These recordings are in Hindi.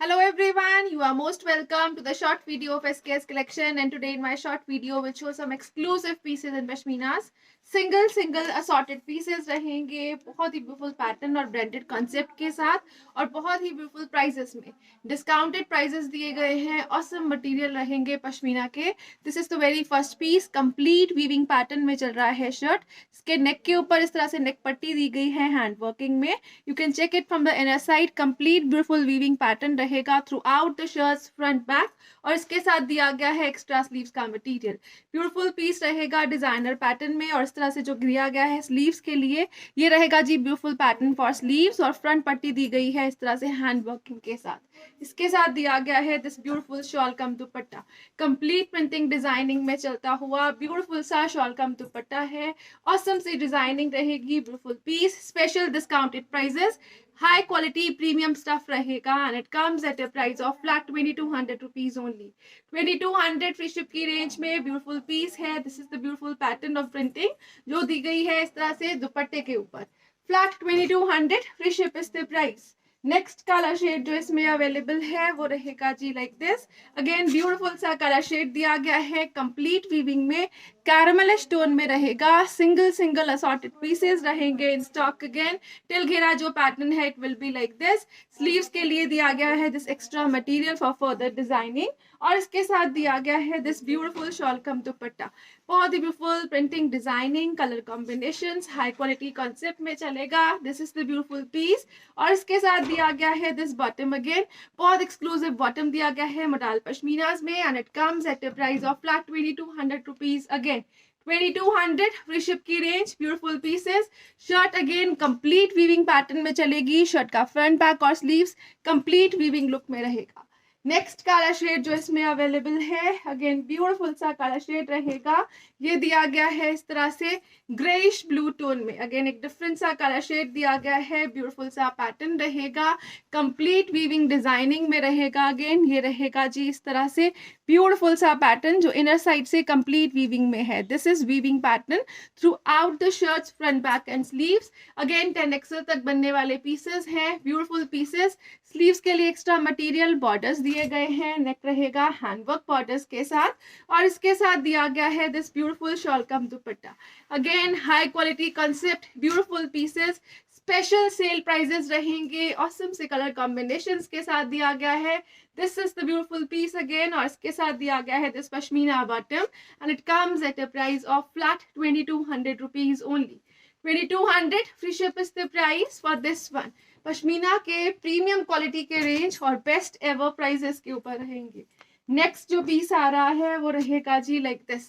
Hello everyone, you are most welcome to the short video of SKS collection, and today in my short video will show some exclusive pieces in pashminas. Single assorted pieces रहेंगे बहुत ही ब्यूटीफुल पैटर्न और ब्रांडेड कॉन्सेप्ट के साथ और बहुत ही ब्यूटीफुल प्राइसेस में डिस्काउंटेड प्राइसेस दिए गए हैं. ऑसम मटेरियल रहेंगे पश्मीना के. This is the very first piece. Complete weaving pattern में चल रहा है शर्ट. इसके नेक के ऊपर इस तरह से नेक पट्टी दी गई है हैंड वर्किंग में. You can check it from the inner side. Complete beautiful weaving pattern रहेगा throughout the shirt's front back और इसके साथ दिया गया है एक्स्ट्रा स्लीव्स का मटेरियल. ब्यूटीफुल पीस रहेगा डिजाइनर पैटर्न में और इस तरह से जो दिया गया है स्लीव्स के लिए ये रहेगा जी ब्यूटीफुल पैटर्न फॉर स्लीव्स और फ्रंट पट्टी दी गई है इस तरह से हैंड वर्किंग के साथ. इसके साथ दिया गया है this beautiful shawl cum dupatta. Complete printing designing में चलता हुआ ब्यूटीफुल सा शॉल कम दुपट्टा है. ऑसम सी डिजाइनिंग रहेगी. Beautiful piece. Special discounted prices. High quality premium stuff रहेगा and it comes at a price of flat 2200 rupees only. 2200 free ship की रेंज में ब्यूटीफुल पीस है. This is the beautiful pattern of printing जो दी गई है इस तरह से दुपट्टे के ऊपर. Flat 2200 free ship is the price. Next colour shade जो इसमें अवेलेबल है वो रहेगा जी लाइक दिस. अगेन ब्यूटीफुल सा कलर शेड दिया गया है. कंप्लीट वीविंग में कैरमलिश टोन में रहेगा. सिंगल असॉर्टेड पीसेस रहेंगे इन स्टॉक. अगेन टिल घेरा जो पैटर्न है it will be like this. Sleeves के लिए दिया गया है this extra material for further designing और इसके साथ दिया गया है this beautiful shawl cum dupatta. बहुत ही beautiful printing designing colour combinations high quality concept में चलेगा. This is the beautiful piece और इसके साथ दिया गया है दिस बॉटम. अगेन बहुत एक्सक्लूसिव बॉटम दिया गया है मोडाल पश्मीनाज में and it comes at a price of flat 2200 rupees. Again 2200 free ship की range. Beautiful pieces. Shirt again complete weaving pattern में चलेगी. शर्ट का फ्रंट बैक और स्लीव्स कंप्लीट वीविंग लुक में रहेगा. नेक्स्ट कलर शेड जो इसमें अवेलेबल है अगेन ब्यूटीफुल सा कलर शेड रहेगा. ये दिया गया है इस तरह से ग्रेइश ब्लू टोन में. अगेन एक डिफरेंट सा कलर शेड दिया गया है. ब्यूटीफुल सा पैटर्न रहेगा. कंप्लीट वीविंग डिजाइनिंग में रहेगा. अगेन ये रहेगा जी इस तरह से ब्यूटीफुल सा पैटर्न जो इनर साइड से कंप्लीट वीविंग में है. This is weaving pattern through out the shirt's front back and sleeves. Again 10XL तक बनने वाले पीसेस हैं. Beautiful pieces. स्लीव्स के लिए एक्स्ट्रा मटेरियल बॉर्डर्स दिए गए हैं. नेक रहेगा हैंडवर्क बॉर्डर्स के साथ और इसके साथ दिया गया है this beautiful shawl cum dupatta. Again high quality concept beautiful pieces. Special sale prices रहेंगे. ऑसम से कलर कॉम्बिनेशंस के साथ दिया गया है. This is the beautiful piece again और इसके साथ दिया गया है this pashmina bottom and it comes at a price of flat 2200 rupees only. 2200 free ship is the price for this one. Pashmina के प्रीमियम क्वालिटी के रेंज और बेस्ट एवर प्राइसेस के ऊपर रहेंगे. नेक्स्ट जो पीस आ रहा है वो रहेगा जी like this.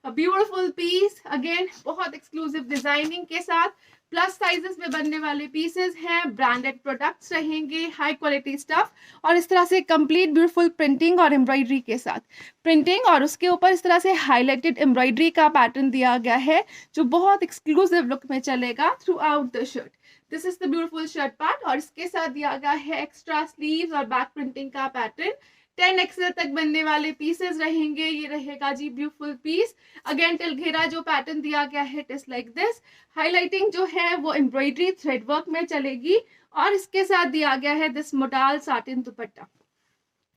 A beautiful piece. Again बहुत एक्सक्लूसिव डिजाइनिंग के साथ प्लस साइजेस में बनने वाले पीसेस हैं. ब्रांडेड प्रोडक्ट्स रहेंगे. हाई क्वालिटी स्टफ और इस तरह से कंप्लीट ब्यूटीफुल प्रिंटिंग और एम्ब्रॉयडरी के साथ. प्रिंटिंग और उसके ऊपर इस तरह से हाईलाइटेड एम्ब्रॉयडरी का पैटर्न दिया गया है जो बहुत एक्सक्लूसिव लुक में चलेगा through out the shirt. This is the beautiful shirt part और इसके साथ दिया गया है एक्स्ट्रा स्लीव्स और बैक प्रिंटिंग का पैटर्न. 10XL तक बनने वाले पीसेस रहेंगे. ये रहेगा जी ब्यूटीफुल पीस. अगेन टिल घेरा जो पैटर्न दिया गया है it is like this. Highlighting जो है वो एम्ब्रॉयडरी थ्रेड वर्क में चलेगी और इसके साथ दिया गया है this modal satin dupatta.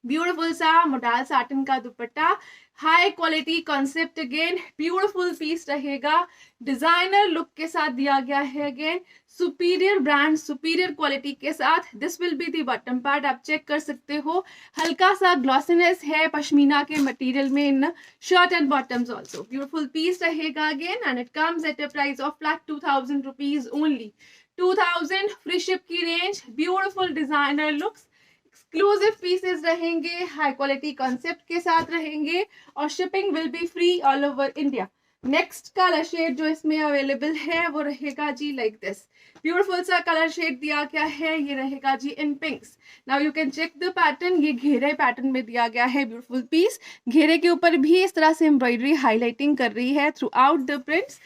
Beautiful सा मोडाल साटिन का dupatta. High quality concept. Again beautiful piece रहेगा. डिजाइनर लुक के साथ दिया गया है. Again superior brand superior quality के साथ. This will be the bottom part. आप चेक कर सकते हो हल्का सा ग्लॉसीनेस है पश्मीना के मटेरियल में in shirt and bottoms also. Beautiful piece रहेगा again and it comes at a price of flat 2000 rupees only. 2000 free ship की range. Beautiful designer looks. Exclusive pieces रहेंगे. हाई क्वालिटी कॉन्सेप्ट के साथ रहेंगे और shipping will be free all over India. Next colour shade जो इसमें अवेलेबल है वो रहेगा जी लाइक दिस. ब्यूटीफुल सा कलर शेड दिया गया है. ये रहेगा जी in pinks. Now you can check the pattern. ये घेरे पैटर्न में दिया गया है ब्यूटीफुल पीस. घेरे के ऊपर भी इस तरह से एम्ब्रॉयडरी हाईलाइटिंग कर रही है through out the prints.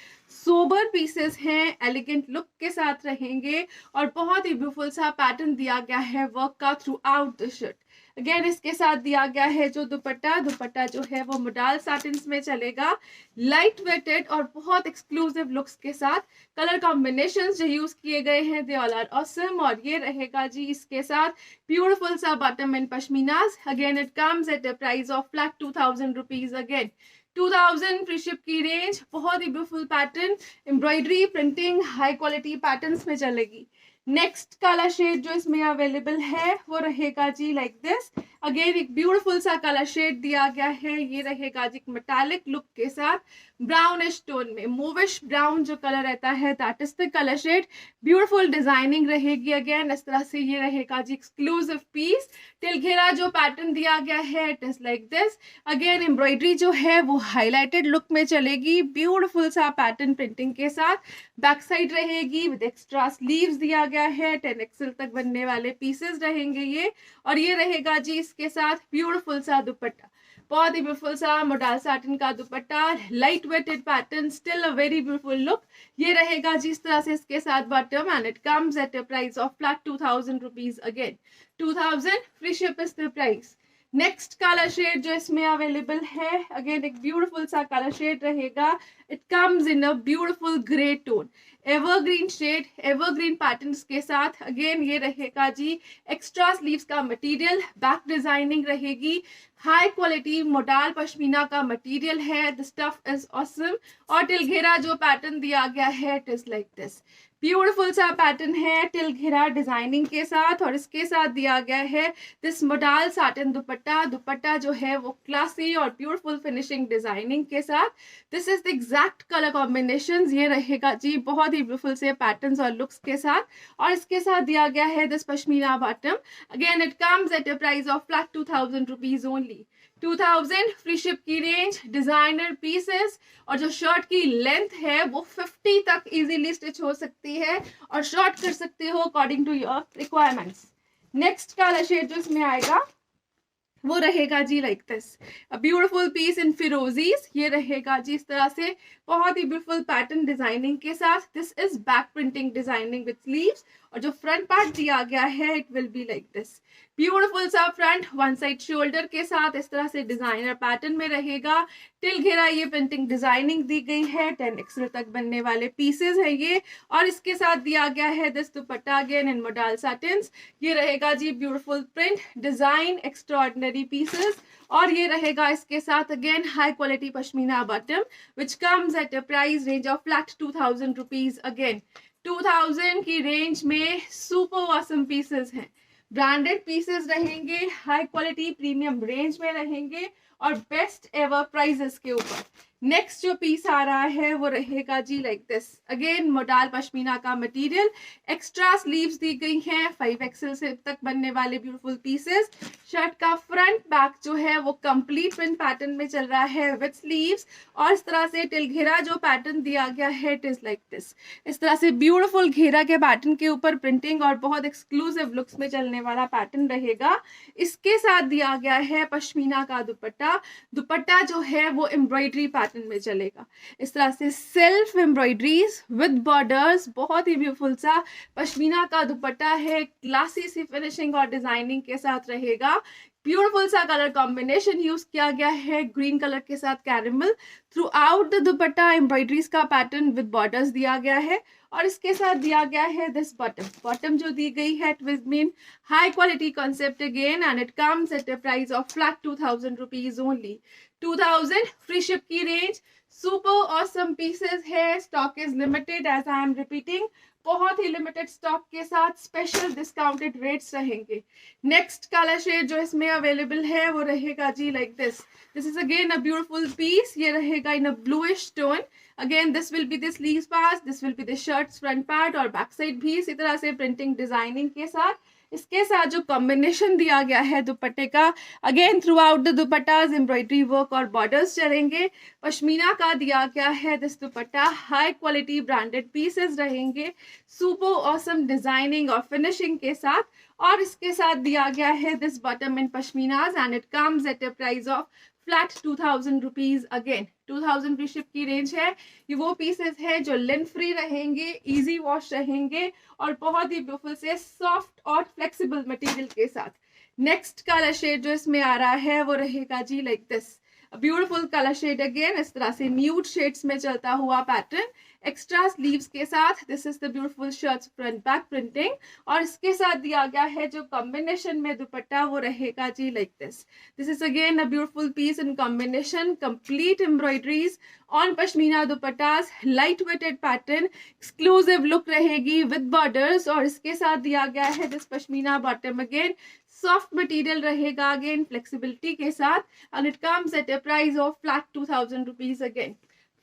Sober pieces हैं, एलिगेंट लुक के साथ रहेंगे और बहुत ही ब्यूटीफुल सा पैटर्न दिया गया है वर्क का through out the shirt. Again इसके साथ दिया गया है जो दुपट्टा, दुपट्टा जो है वो मोडाल सैटिन्स में चलेगा, लाइट वेटेड और बहुत एक्सक्लूसिव लुक्स के साथ। कलर कॉम्बिनेशंस जो यूज किए गए हैं दे ऑल आर ऑसम। और ये रहेगा जी इसके साथ ब्यूटीफुल सा bottom in pashminas. Again it comes at a price of flat 2000 rupees. Again 2000 free ship की रेंज। बहुत ही beautiful pattern, embroidery, printing, high quality patterns में चलेगी। नेक्स्ट काला शेड जो इसमें अवेलेबल है वो रहेगा जी लाइक दिस। अगेन एक ब्यूटीफुल सा कलर शेड दिया गया है, ये रहेगा जी मेटालिक लुक के साथ ब्राउनिश टोन में, मूविश ब्राउन जो कलर रहता है that is the colour shade. Beautiful designing रहेगी। अगेन इस तरह से ये रहेगा जी एक्सक्लूसिव पीस। टिल घेरा जो पैटर्न दिया गया है it is like this. Again embroidery जो है वो हाईलाइटेड लुक में चलेगी, ब्यूटीफुल सा पैटर्न प्रिंटिंग के साथ। बैक साइड रहेगी विद एक्स्ट्रा स्लीव्स दिया गया है, 10 एक्सल तक बनने वाले पीसेस रहेंगे ये। और ये रहेगा जी इसके साथ ब्यूटीफुल सा दुपट्टा, बहुत ही ब्यूटीफुल सा मोडाल सैटिन का dupatta, light weighted pattern, still a very beautiful look. ये रहेगा जी इस तरह से इसके साथ bottom and it comes at a price of flat 2000 rupees. Again 2000 free ship is the price. Next colour shade जो इसमें अवेलेबल है, अगेन एक ब्यूटीफुल सा कलर शेड रहेगा। It comes in a beautiful grey tone, evergreen shade, evergreen patterns के साथ। अगेन ये रहेगा जी एक्स्ट्रा स्लीव्स का मटेरियल, बैक डिजाइनिंग रहेगी, हाई क्वालिटी मोडाल पश्मीना का मटेरियल है, द स्टफ इज ऑसम। और टिल घेरा जो पैटर्न दिया गया है it is like this, beautiful सा पैटर्न है टिल घेरा डिजाइनिंग के साथ। और इसके साथ दिया गया है दिस मोडाल साटिन दुपट्टा, दुपट्टा जो है वो क्लासी और ब्यूटीफुल फिनिशिंग डिजाइनिंग के साथ। This is the exact colour combinations. ये रहेगा जी बहुत ही ब्यूटीफुल से पैटर्न्स और लुक्स के साथ। और इसके साथ दिया गया है this pashmina bottom. Again it comes at a price of flat 2000 rupees only. 2000 free ship की रेंज, डिजाइनर पीसेस। और जो शर्ट की लेंथ है वो 50 तक इजीली स्टिच हो सकती है और शॉर्ट कर सकते हो according to your requirements. Next colour shade जो इसमें आएगा वो रहेगा जी like this, a beautiful piece in फिरोजीज। ये रहेगा जी इस तरह से बहुत ही ब्यूटीफुल पैटर्न डिजाइनिंग के साथ। This is back printing designing with sleeves. और जो फ्रंट पार्ट दिया गया है it will be like this, beautiful सा फ्रंट, वन साइड शोल्डर के साथ इस तरह से डिजाइनर पैटर्न में रहेगा। टिल घेरा ये प्रिंटिंग डिजाइनिंग दी गई है, 10 एक्सल तक बनने वाले पीसेस है ये। और इसके साथ दिया गया है this dupatta again in modal satins. ये रहेगा जी beautiful print design, extraordinary pieces. और ये रहेगा इसके साथ again high quality pashmina bottom which comes at a price range of flat 2000 rupees. Again 2000 की रेंज में सुपर ऑसम पीसेस हैं, ब्रांडेड पीसेस रहेंगे, हाई क्वालिटी प्रीमियम रेंज में रहेंगे और बेस्ट एवर प्राइजेस के ऊपर। नेक्स्ट जो पीस आ रहा है वो रहेगा जी like this, again modal pashmina का मटेरियल, एक्स्ट्रा स्लीव्स दी गई हैं, 5 एक्सल से तक बनने वाले ब्यूटीफुल पीसेस। शर्ट का फ्रंट बैक जो है वो कंप्लीट प्रिंट पैटर्न में चल रहा है विद स्लीव्स। और इस तरह से टिल घेरा जो पैटर्न दिया गया है इट इज लाइक दिस, इस तरह से ब्यूटीफुल घेरा के पैटर्न के ऊपर प्रिंटिंग और बहुत एक्सक्लूसिव लुक्स में चलने वाला पैटर्न रहेगा। इसके साथ दिया गया है पश्मीना का दुपट्टा, दुपट्टा जो है वो एम्ब्रॉयडरी पैटर्न में चलेगा, इस तरह से सेल्फ एम्ब्रॉयडरीज विद बॉर्डर्स, बहुत ही ब्यूटीफुल सा पश्मीना का दुपट्टा है, क्लासी सी फिनिशिंग और डिजाइनिंग के साथ रहेगा। ब्यूटीफुल सा कलर कॉम्बिनेशन यूज किया गया है, ग्रीन कलर के साथ caramel. Through out the dupatta embroideries का पैटर्न विद बॉर्डर्स दिया गया है। और इसके साथ दिया गया है दिस बॉटम, बॉटम जो दी गई है it will mean high quality concept again and it comes at a price of flat 2000 rupees only. 2000 free ship की रेंज, सुपर ऑसम पीसेस है, stock is limited as I am repeating, बहुत ही लिमिटेड स्टॉक के साथ स्पेशल डिस्काउंटेड रेट्स रहेंगे। नेक्स्ट कलर शेड जो इसमें अवेलेबल है वो रहेगा जी like this, this is again a beautiful piece. ये रहेगा in a bluish tone. Again this will be the sleeves part, this will be the shirt's front part और बैक साइड भी इसी तरह से प्रिंटिंग डिजाइनिंग के साथ। इसके साथ जो कॉम्बिनेशन दिया गया है दुपट्टे का, again throughout the dupattas embroidery work और बॉर्डर्स चलेंगे। पश्मीना का दिया गया है this dupatta, high quality branded pieces रहेंगे, सुपर ऑसम डिजाइनिंग और फिनिशिंग के साथ। और इसके साथ दिया गया है this bottom in pashminas and it comes at a price of flat 2000 rupees again 2000 free ship की रेंज है। ये वो पीसेस है जो लिन फ्री रहेंगे, इजी वॉश रहेंगे और बहुत ही ब्यूटीफुल से सॉफ्ट और फ्लेक्सिबल मटेरियल के साथ। नेक्स्ट कलर शेड जो इसमें आ रहा है वो रहेगा जी like this, beautiful colour shade again, इस तरह से न्यूड शेड्स में चलता हुआ पैटर्न, एक्स्ट्रा स्लीव्स के साथ। This is the beautiful shirts front back printing और इसके साथ दिया गया है जो कॉम्बिनेशन में दुपट्टा वो रहेगा जी like this. This is again a beautiful piece in combination, complete embroideries on pashmina dupattas, light weighted pattern, exclusive look रहेगी विद बॉर्डर्स और इसके साथ दिया गया है this pashmina bottom again, soft material रहेगा अगेन फ्लेक्सिबिलिटी के साथ and it comes at a price of flat 2000 rupees again.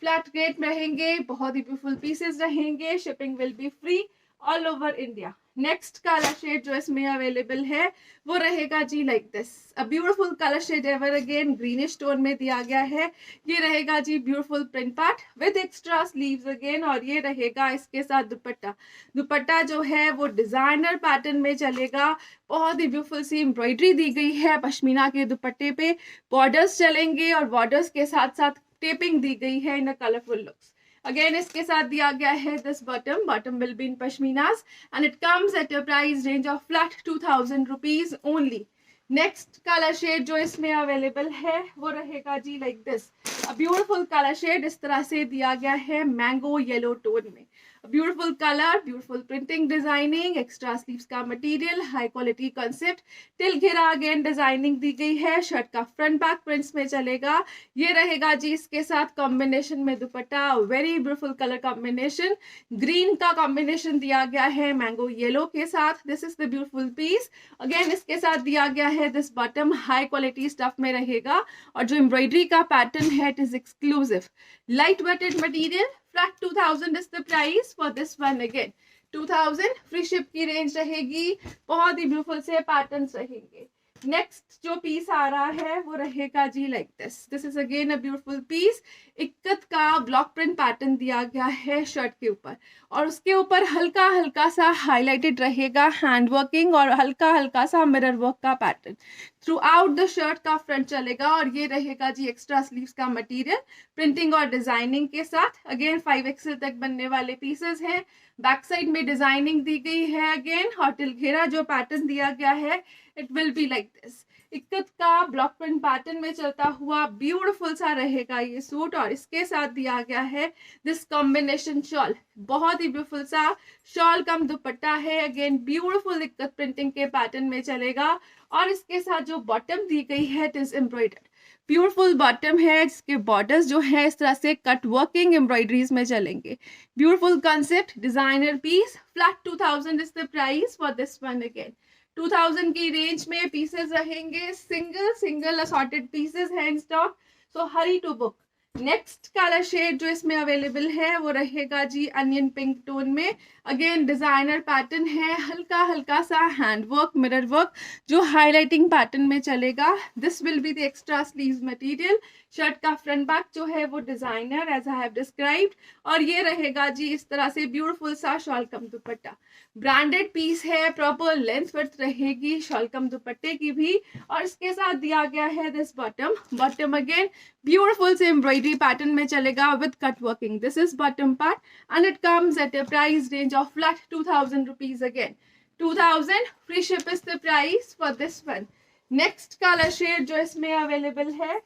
Flat rate रहेंगे, बहुत ही ब्यूटीफुल पीसेस रहेंगे, shipping will be free all over India. Next colour shade जो इसमें अवेलेबल है वो रहेगा जी like this, a beautiful colour shade ever again, greenish tone में दिया गया है। ये रहेगा जी beautiful print part with extra sleeves again और ये रहेगा इसके साथ दुपट्टा। दुपट्टा जो है वो डिजाइनर पैटर्न में चलेगा, बहुत ही ब्यूटीफुल सी एम्ब्रॉयडरी दी गई है पश्मीना के दुपट्टे पे, बॉर्डर्स चलेंगे और बॉर्डर्स के साथ साथ टेपिंग दी गई है in a colourful looks. Again इसके साथ दिया गया है this bottom will be in pashminas and it comes at a price range of flat 2000 rupees only. Next colour shade जो इसमें अवेलेबल है वो रहेगा जी like this, a beautiful colour shade, इस तरह से दिया गया है मैंगो येलो टोन में, beautiful colour, beautiful printing designing, extra sleeves का material, high quality concept, till घेरा अगेन डिजाइनिंग दी गई है, शर्ट का फ्रंट बैक प्रिंट्स में चलेगा। ये रहेगा जी इसके साथ कॉम्बिनेशन में dupatta, very beautiful colour combination, green का कॉम्बिनेशन दिया गया है मैंगो येलो के साथ। This is the beautiful piece again, इसके साथ दिया गया है this bottom, high quality stuff में रहेगा और जो एम्ब्रॉयडरी का पैटर्न है it is exclusive, light weighted material. Flat 2000 is the price for this one again, 2000 free ship की रेंज रहेगी, बहुत ही ब्यूटीफुल से पैटर्न्स रहेंगे। नेक्स्ट जो पीस आ रहा है वो रहेगा जी like this, this is again a beautiful piece, ikat का ब्लॉक प्रिंट पैटर्न दिया गया है शर्ट के ऊपर और उसके ऊपर हल्का हल्का सा हाईलाइटेड रहेगा हैंड वर्किंग और हल्का हल्का सा मिरर वर्क का pattern through out the shirt का फ्रंट चलेगा और ये रहेगा जी एक्स्ट्रा स्लीव्स का मटेरियल प्रिंटिंग और डिजाइनिंग के साथ। अगेन 5XL तक बनने वाले पीसेस हैं, बैक साइड में डिजाइनिंग दी गई है अगेन और टिल घेरा जो पैटर्न दिया गया है it will be like this, ikat का ब्लॉक प्रिंट पैटर्न में चलता हुआ ब्यूटीफुल सा रहेगा ये सूट और इसके साथ दिया गया है दिस कॉम्बिनेशन शॉल, बहुत ही ब्यूटीफुल सा शॉल कम दुपट्टा है अगेन ब्यूटीफुल इक्कत प्रिंटिंग के पैटर्न में चलेगा और इसके साथ जो बॉटम दी गई है it is embroidered, beautiful bottom है जिसके बॉर्डर्स जो है इस तरह से कट वर्किंग एम्ब्रॉयडरीज में चलेंगे, beautiful concept, designer piece. Flat 2000 is the price for this one again, 2000 की रेंज में पीसेस रहेंगे, सिंगल असॉर्टेड पीसेस हैं in stock, so hurry to book. Next colour shade जो इसमें अवेलेबल है वो रहेगा जी अनियन पिंक टोन में, अगेन डिजाइनर पैटर्न है, हल्का हल्का सा हैंड वर्क मिरर वर्क जो हाईलाइटिंग पैटर्न में चलेगा। This will be the extra sleeves material, shirt का फ्रंट बैक जो है वो designer as I have described और ये रहेगा जी इस तरह से ब्यूटीफुल सा शॉल कम दुपट्टा, ब्रांडेड पीस है, प्रॉपर लेंथ वर्थ रहेगी शॉल कम दुपट्टे की भी और इसके साथ दिया गया है दिस बॉटम अगेन ब्यूटीफुल से एम्ब्रॉयडरी पैटर्न में चलेगा with cut working. This is bottom part and it comes at a price range of flat 2000 rupees again, 2000 free ship is the price for this one. Next colour shade जो इसमें अवेलेबल है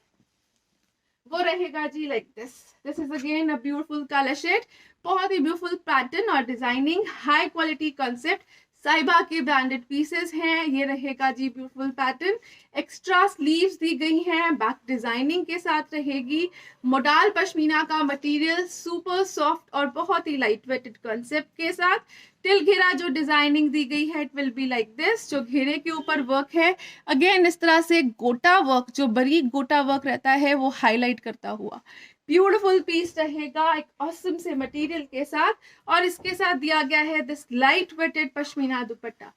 वो रहेगा जी like this, this is again a beautiful colour shade, बहुत ही ब्यूटीफुल पैटर्न और designing, high quality concept, Saiba के ब्रांडेड पीसेस हैं। ये रहेगा जी ब्यूटीफुल पैटर्न, एक्स्ट्रा स्लीव्स दी गई हैं, बैक डिजाइनिंग के साथ रहेगी, मोडाल पश्मीना का मटेरियल, सुपर सॉफ्ट और बहुत ही लाइट वेटेड कॉन्सेप्ट के साथ, टिल घेरा जो डिजाइनिंग दी गई है it will be like this, जो घेरे के ऊपर वर्क है अगेन इस तरह से गोटा वर्क, जो बारीक गोटा वर्क रहता है वो हाईलाइट करता हुआ ब्यूटीफुल पीस रहेगा एक ऑसम से मटेरियल के साथ और इसके साथ दिया गया है this light weighted pashmina dupatta,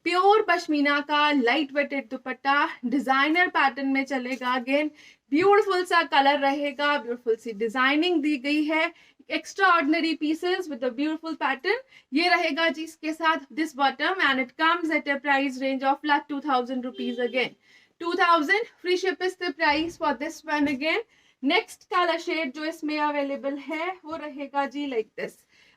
pure pashmina का light weighted dupatta designer pattern में चलेगा, अगेन ब्यूटीफुल सा कलर रहेगा, ब्यूटीफुल सी डिजाइनिंग दी गई है, extraordinary pieces with a beautiful pattern. ये रहेगा जी इसके साथ this bottom and it comes at a price range of flat 2000 rupees again, 2000 free ship is the price for this one again. Next colour shade जो इसमें अवेलेबल है वो रहेगा जी like this,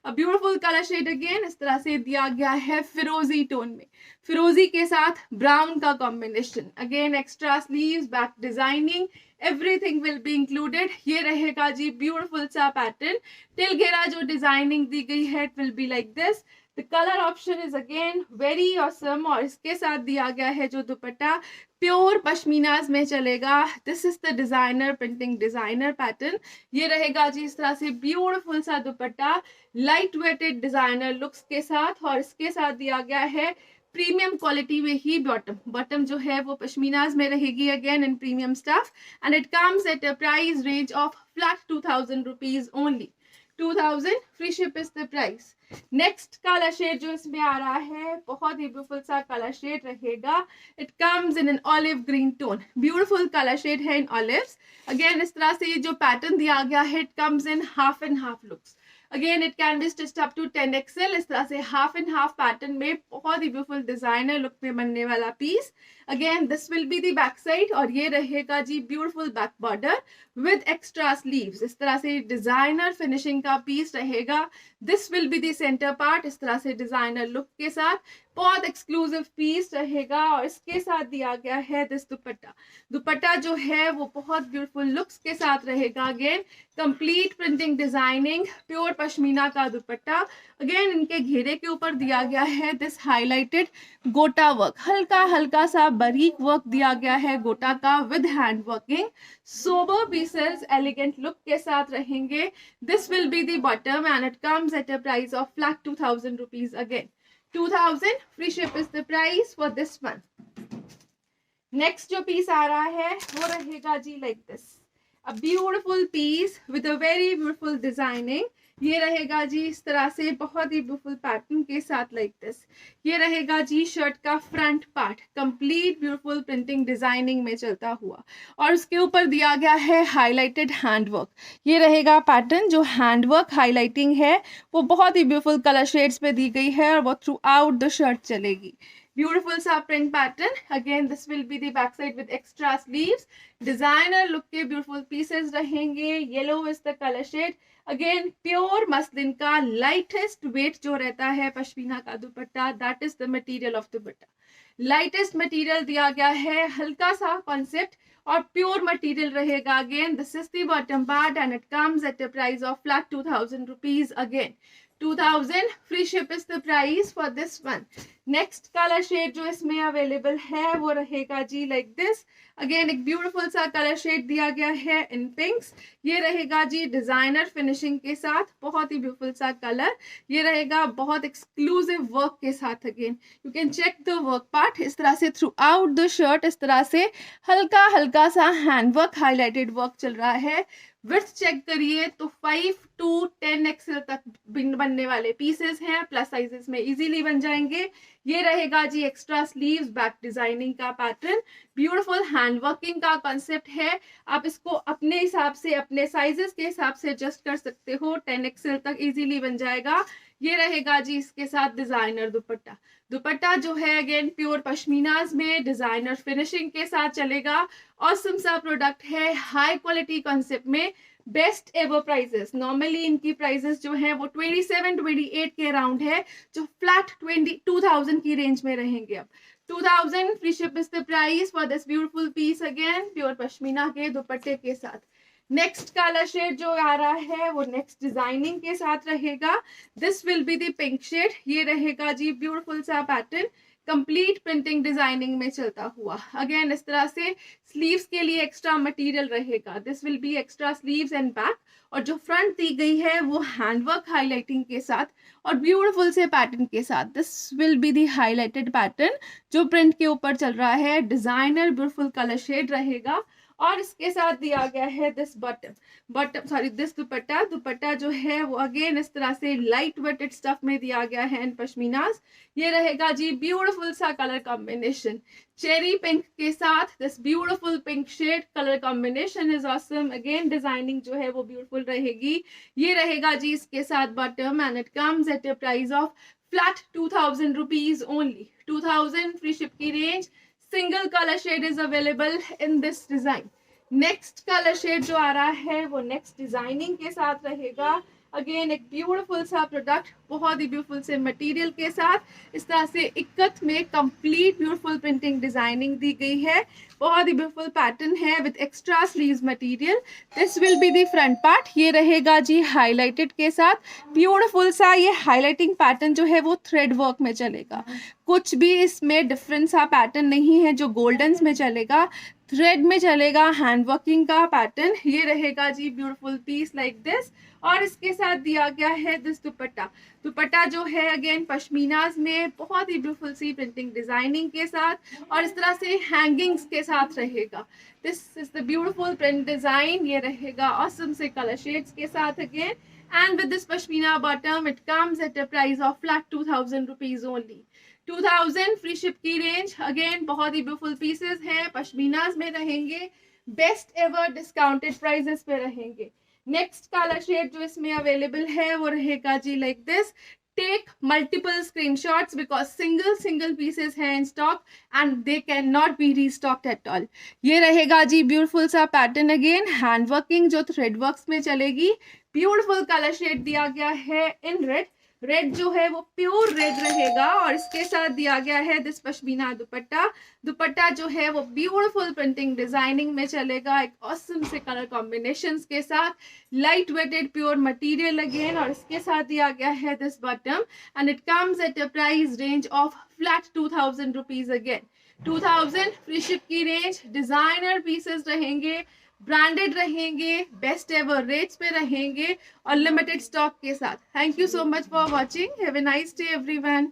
a beautiful colour shade again इस तरह से दिया गया है फिरोजी टोन में, फिरोजी के साथ ब्राउन का combination. Again extra sleeves, back designing, everything will be included. ये रहेगा जी ब्यूटीफुल सा पैटर्न, टिल घेरा जो डिजाइनिंग दी गई है it will be like this. The colour option is again very awesome, और इसके साथ दिया गया है जो दुपट्टा प्योर पश्मीनाज में चलेगा। This is the designer printing designer pattern. ये रहेगा जी इस तरह से ब्यूटीफुल सा dupatta light weighted designer looks के साथ, और इसके साथ दिया गया है प्रीमियम क्वालिटी में ही बॉटम। बॉटम जो है वो पश्मीनाज में रहेगी again in premium stuff, and it comes at a price range of flat 2000 rupees only. 2000 free ship is the price. Next colour shade जो इसमें आ रहा है बहुत ही ब्यूटीफुल सा कलर शेड रहेगा। It comes in an olive green tone, beautiful colour shade है इन ऑलिव्स। अगेन इस तरह से ये जो पैटर्न दिया गया है it comes in half and half looks. Again it can be stitched up to 10XL। इस तरह से हाफ एंड हाफ पैटर्न में बहुत ही ब्यूटीफुल डिजाइनर लुक में बनने वाला piece. Again this will be the back side, और ये रहेगा जी beautiful back border with extra sleeves. इस तरह से डिजाइनर फिनिशिंग का पीस रहेगा। This will be the centre part, इस तरह से डिजाइनर लुक के साथ बहुत एक्सक्लूसिव पीस रहेगा। और इसके साथ दिया गया है दिस दुपट्टा। दुपट्टा जो है वो बहुत ब्यूटीफुल लुक्स के साथ रहेगा। Again complete printing designing, pure pashmina का दुपट्टा। अगेन इनके घेरे के ऊपर दिया गया है दिस हाईलाइटेड गोटा वर्क, हल्का हल्का सा बारीक वर्क दिया गया है गोटा का with hand working. Sober pieces elegant look के साथ रहेंगे। This will be the bottom and it comes at a price of flat 2000 rupees again. 2000 free ship is the price for this one. Next जो पीस आ रहा है वो रहेगा जी like this, a beautiful piece with a very beautiful designing. ये रहेगा जी इस तरह से बहुत ही ब्यूटीफुल पैटर्न के साथ लाइक दिस। ये रहेगा जी शर्ट का front part, complete beautiful printing designing में चलता हुआ, और उसके ऊपर दिया गया है हाईलाइटेड हैंडवर्क। ये रहेगा पैटर्न, जो हैंडवर्क हाईलाइटिंग है वो बहुत ही ब्यूटीफुल कलर शेड्स पे दी गई है, और वो थ्रू आउट द शर्ट चलेगी। ब्यूटीफुल सा print pattern. Again this will be the back side with extra sleeves. Designer look के ब्यूटीफुल पीसेस रहेंगे। Yellow is the colour shade. Again pure muslin का लाइटेस्ट वेट जो रहता है पश्मीना का dupatta, that is the material of dupatta. Lightest material दिया गया है, हल्का सा कॉन्सेप्ट और प्योर मटेरियल रहेगा। Again this is the bottom part and it comes at a price of flat 2000 rupees again. 2000 free ship is the price for this one. Next colour shade जो इसमें अवेलेबल है वो रहेगा जी लाइक दिस। अगेन एक ब्यूटीफुल सा कलर शेड दिया गया है इन पिंक्स। ये रहेगा जी डिजाइनर फिनिशिंग के साथ, बहुत ही ब्यूटीफुल सा कलर। ये रहेगा बहुत एक्सक्लूसिव वर्क के साथ। Again you can check the work part, इस तरह से थ्रू आउट द शर्ट इस तरह से हल्का हल्का सा हैंडवर्क हाईलाइटेड वर्क चल रहा है। विड्थ चेक करिए तो 5 to 10XL तक बनने वाले पीसेस हैं, प्लस साइजेस में इजीली बन जाएंगे। ये रहेगा जी एक्स्ट्रा स्लीव्स, बैक डिजाइनिंग का पैटर्न, ब्यूटीफुल हैंड वर्किंग का कॉन्सेप्ट है। आप इसको अपने हिसाब से, अपने साइजेस के हिसाब से एडजस्ट कर सकते हो, 10XL तक इजीली बन जाएगा। ये रहेगा जी इसके साथ डिजाइनर दुपट्टा। दुपट्टा जो है अगेन प्योर पश्मीनाज में डिजाइनर फिनिशिंग के साथ चलेगा। ऑसम सा प्रोडक्ट है, हाई क्वालिटी कॉन्सेप्ट में, बेस्ट एवर प्राइसेस। नॉर्मली इनकी प्राइसेस जो है वो 27-28 के अराउंड है, जो फ्लैट 2000 की रेंज में रहेंगे। अब 2000 free ship is the price for this beautiful piece again pure pashmina के दुपट्टे के साथ। नेक्स्ट कलर शेड जो आ रहा है वो नेक्स्ट डिजाइनिंग के साथ रहेगा। This will be the pink shade. ये रहेगा जी ब्यूटीफुल सा पैटर्न, कंप्लीट प्रिंटिंग डिजाइनिंग में चलता हुआ। अगेन इस तरह से स्लीव्स के लिए एक्स्ट्रा मटेरियल रहेगा। This will B extra sleeves and back, और जो फ्रंट दी गई है वो हैंडवर्क हाईलाइटिंग के साथ और ब्यूटीफुल से पैटर्न के साथ। This will be the highlighted pattern जो प्रिंट के ऊपर चल रहा है। डिजाइनर ब्यूटीफुल कलर शेड रहेगा, और इसके साथ दिया गया है दिस दिस दुपट्टा। दुपट्टा जो है वो अगेन इस तरह से लाइट वेटेड स्टफ में दिया गया है इन पश्मीनास। ये रहेगा जी ब्यूटीफुल सा कलर कॉम्बिनेशन, चेरी पिंक के साथ this beautiful pink shade. Colour combination is awesome. Again designing जो है वो ब्यूटीफुल रहेगी। ये रहेगा जी इसके साथ bottom and it comes at a price of flat 2000 rupees only. 2000 free ship की range. Single colour shade is available in this design. Next colour shade जो आ रहा है वो नेक्स्ट डिजाइनिंग के साथ रहेगा। अगेन एक ब्यूटीफुल सा प्रोडक्ट, बहुत ही ब्यूटीफुल से मटेरियल के साथ इस तरह से इक्कत में कंप्लीट ब्यूटीफुल प्रिंटिंग डिजाइनिंग दी गई है। बहुत ही ब्यूटीफुल पैटर्न है with extra sleeves material. This will be the front part, ये रहेगा जी हाईलाइटेड के साथ। ब्यूटीफुल सा ये हाईलाइटिंग पैटर्न जो है वो थ्रेड वर्क में चलेगा, कुछ भी इसमें डिफरेंट सा पैटर्न नहीं है जो गोल्डन्स में चलेगा, थ्रेड में चलेगा, हैंड वर्किंग का पैटर्न। ये रहेगा जी ब्यूटीफुल पीस लाइक दिस। और इसके साथ दिया गया है दिस दुपट्टा। दुपट्टा जो है अगेन पश्मीनाज में बहुत ही ब्यूटीफुल सी प्रिंटिंग डिजाइनिंग के साथ और इस तरह से हैंगिंग्स के साथ रहेगा। This is the beautiful print design. ये रहेगा ऑसम से कलर शेड्स के साथ again. And with this pashmina bottom it comes at a price of flat 2000 rupees only. 2000 free ship की रेंज। अगेन बहुत ही ब्यूटीफुल पीसेस हैं, पश्मीनाज में रहेंगे, बेस्ट एवर डिस्काउंटेड प्राइसेस पे रहेंगे। नेक्स्ट कलर शेड जो इसमें अवेलेबल है वो रहेगा जी like this. Take multiple screenshots because single pieces हैं in stock and they can not be restocked at all. ये रहेगा जी ब्यूटीफुल सा पैटर्न, अगेन हैंड वर्किंग जो थ्रेड वर्क्स में चलेगी। ब्यूटीफुल कलर शेड दिया गया है इन रेड। रेड जो है वो प्योर रेड रहेगा और इसके साथ दिया गया है दिस पश्मीना दुपट्टा। दुपट्टा जो है वो ब्यूटीफुल प्रिंटिंग डिजाइनिंग में चलेगा, एक ऑसम से कलर कॉम्बिनेशंस के साथ, light weighted pure material again. और इसके साथ दिया गया है this bottom and it comes at a price range of flat 2000 rupees again. 2000 free ship की रेंज। डिजाइनर पीसेस रहेंगे, ब्रांडेड रहेंगे, बेस्ट एवर रेट्स पे रहेंगे और लिमिटेड स्टॉक के साथ। Thank you so much for watching. Have a nice day everyone.